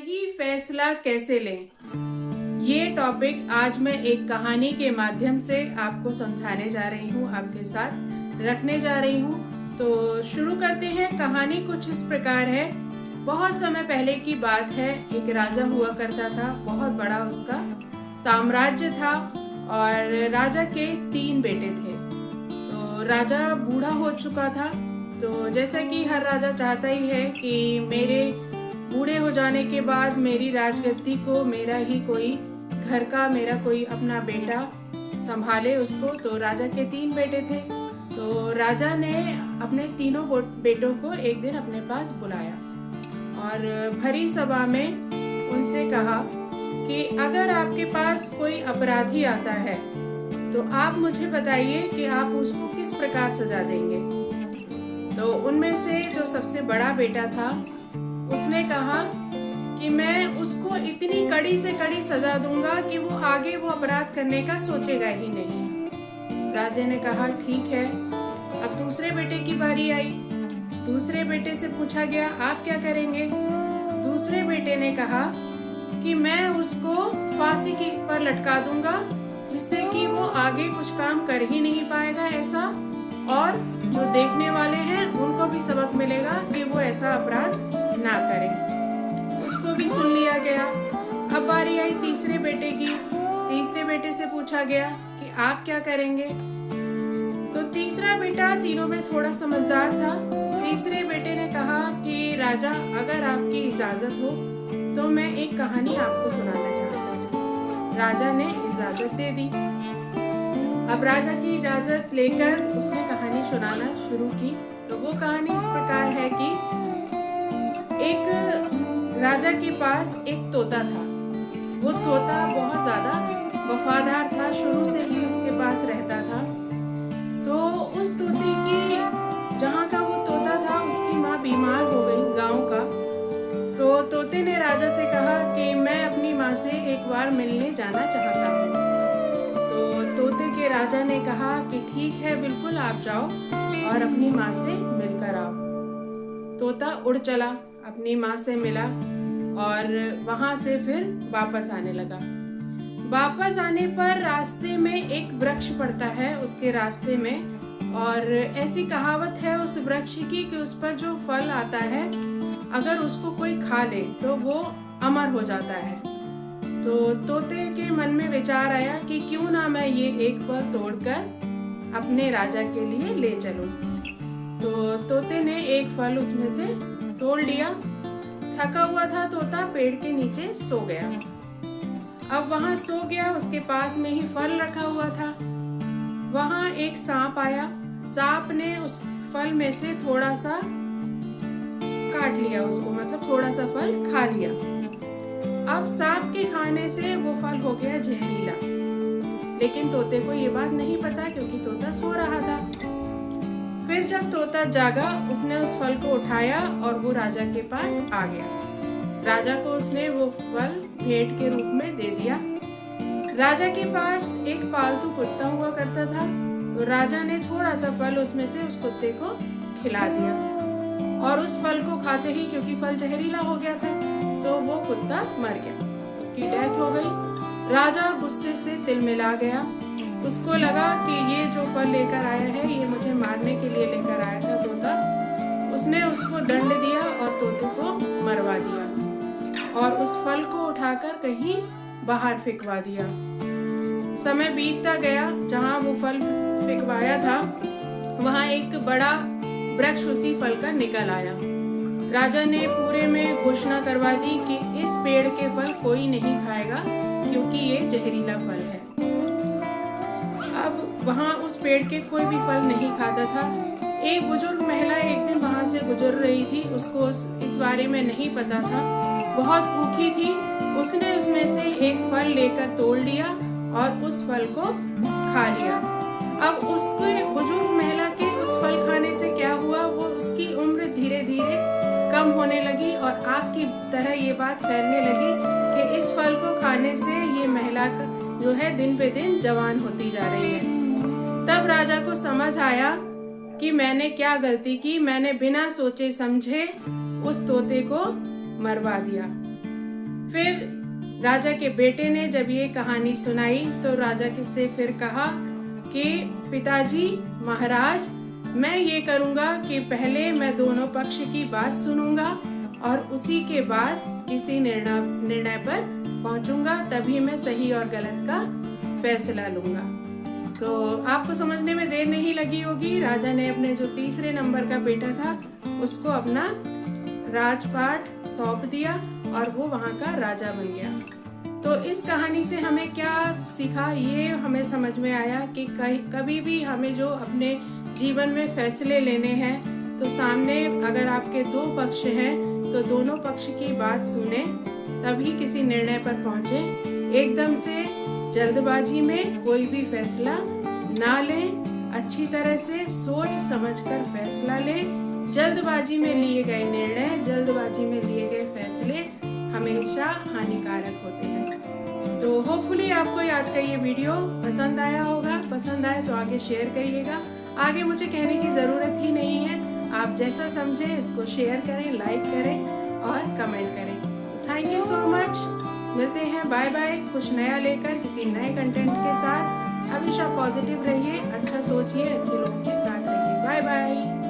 सही फैसला कैसे लें, ये टॉपिक आज मैं एक कहानी के माध्यम से आपको समझाने जा रही हूँ, आपके साथ रखने जा रही हूँ। तो शुरू करते हैं। कहानी कुछ इस प्रकार है। बहुत समय पहले की बात है। एक राजा हुआ करता था, बहुत बड़ा उसका साम्राज्य था और राजा के 3 बेटे थे। तो राजा बूढ़ा हो चुका था। तो जैसा कि हर राजा चाहता ही है कि मेरे बूढ़े हो जाने के बाद मेरी राजगद्दी को मेरा ही कोई घर का, मेरा कोई अपना बेटा संभाले उसको। तो राजा के 3 बेटे थे। तो राजा ने अपने तीनों बेटों को एक दिन अपने पास बुलाया और भरी सभा में उनसे कहा कि अगर आपके पास कोई अपराधी आता है तो आप मुझे बताइए कि आप उसको किस प्रकार सजा देंगे। तो उनमें से जो सबसे बड़ा बेटा था उसने कहा कि मैं उसको इतनी कड़ी से कड़ी सजा दूंगा कि वो आगे वो अपराध करने का सोचेगा ही नहीं। राजा ने कहा ठीक है। अब दूसरे बेटे की बारी आई। दूसरे बेटे से पूछा गया आप क्या करेंगे। दूसरे बेटे ने कहा कि मैं उसको फांसी की पर लटका दूंगा जिससे कि वो आगे कुछ काम कर ही नहीं पाएगा ऐसा, और जो देखने वाले हैं उनको भी सबक मिलेगा कि वो ऐसा अपराध ना करें। उसको भी सुन लिया गया। अब बारी आई तीसरे बेटे की। तीसरे बेटे से पूछा गया कि आप क्या करेंगे। तो तीसरा बेटा तीनों में थोड़ा समझदार था। तीसरे बेटे ने कहा कि राजा अगर आपकी इजाजत हो तो मैं एक कहानी आपको सुनाना चाहता हूँ। राजा ने इजाजत दे दी। अब राजा की इजाजत लेकर उसने कहानी सुनाना शुरू की। तो वो कहानी इस प्रकार है कि एक राजा के पास एक तोता था। वो तोता बहुत ज्यादा वफादार था, शुरू से ही उसके पास रहता था। तो उस तोते की, जहाँ का वो तोता था, उसकी माँ बीमार हो गई गांव का। तो तोते ने राजा से कहा कि मैं अपनी माँ से एक बार मिलने जाना चाहता हूँ। तो तोते के राजा ने कहा कि ठीक है, बिल्कुल आप जाओ और अपनी माँ से मिलकर आओ। तोता उड़ चला, अपनी माँ से मिला और वहां से फिर वापस आने लगा। वापस आने पर रास्ते में एक वृक्ष पड़ता है उसके रास्ते में, और ऐसी कहावत है उस वृक्ष की कि उस पर जो फल आता है अगर उसको कोई खा ले तो वो अमर हो जाता है। तो तोते के मन में विचार आया कि क्यों ना मैं ये एक फल तोड़कर अपने राजा के लिए ले चलूं। तो तोते ने एक फल उसमें से तोड़ लिया। थका हुआ था तोता, पेड़ के नीचे सो गया। अब वहां सो गया, उसके पास में ही फल रखा हुआ था। वहां एक सांप आया। सांप ने उस फल में से थोड़ा सा काट लिया उसको, मतलब थोड़ा सा फल खा लिया। अब सांप के खाने से वो फल हो गया जहरीला, लेकिन तोते को ये बात नहीं पता क्योंकि तोता सो रहा था। फिर जब तोता जागा, उसने उस फल को उठाया और वो राजा के पास आ गया। राजा को उसने वो फल भेंट के रूप में दे दिया। राजा के पास एक पालतू कुत्ता हुआ करता था। तो राजा ने थोड़ा सा फल उसमें से उस कुत्ते को खिला दिया, और उस फल को खाते ही, क्योंकि फल जहरीला हो गया था, तो वो कुत्ता मर गया, उसकी डेथ हो गई। राजा गुस्से से तिलमिला गया। उसको लगा कि ये जो फल लेकर आया है ये मुझे मारने के लिए लेकर आया था तोता। उसने उसको दंड दिया और तोते को मरवा दिया और उस फल को उठाकर कहीं बाहर फेंकवा दिया। समय बीतता गया। जहाँ वो फल फेंकवाया था वहाँ एक बड़ा वृक्ष उसी फल का निकल आया। राजा ने पूरे में घोषणा करवा दी कि इस पेड़ के फल कोई नहीं खाएगा क्योंकि ये जहरीला फल है। अब वहाँ उस पेड़ के कोई भी फल नहीं खाता था। एक बुजुर्ग महिला एक दिन वहाँ से गुजर रही थी। उसको इस बारे में नहीं पता था, बहुत भूखी थी। उसने उसमें से एक फल लेकर तोड़ लिया और उस फल को खा लिया। अब उसके बुजुर्ग महिला के उस फल खाने से क्या हुआ, वो उसकी उम्र धीरे धीरे कम होने लगी और आग की तरह ये बात फैलने लगी कि इस फल को खाने से ये महिला जो है दिन पे दिन जवान होती जा रही है। तब राजा को समझ आया कि मैंने क्या गलती की। मैंने बिना सोचे समझे उस तोते को मरवा दिया। फिर राजा के बेटे ने जब ये कहानी सुनाई तो राजा से फिर कहा कि पिताजी महाराज, मैं ये करूँगा कि पहले मैं दोनों पक्ष की बात सुनूंगा और उसी के बाद किसी निर्णय पर पहुंचूंगा, तभी मैं सही और गलत का फैसला लूंगा। तो आपको समझने में देर नहीं लगी होगी। राजा ने अपने जो तीसरे नंबर का बेटा था उसको अपना राजपाट सौंप दिया और वो वहाँ का राजा बन गया। तो इस कहानी से हमें क्या सीखा, ये हमें समझ में आया कि कभी भी हमें जो अपने जीवन में फैसले लेने हैं तो सामने अगर आपके दो पक्ष हैं तो दोनों पक्ष की बात सुने, तभी किसी निर्णय पर पहुंचे। एकदम से जल्दबाजी में कोई भी फैसला ना लें, अच्छी तरह से सोच समझकर फैसला लें। जल्दबाजी में लिए गए निर्णय, जल्दबाजी में लिए गए फैसले हमेशा हानिकारक होते हैं। तो होपफुली आपको आज का ये वीडियो पसंद आया होगा। पसंद आए तो आगे शेयर करिएगा। आगे मुझे कहने की ज़रूरत ही नहीं है, आप जैसा समझें इसको शेयर करें, लाइक करें और कमेंट करें। Thank you so much. मिलते हैं, बाय बाय, कुछ नया लेकर किसी नए कंटेंट के साथ। हमेशा पॉजिटिव रहिए, अच्छा सोचिए, अच्छे लोगों के साथ रहिए। Bye bye.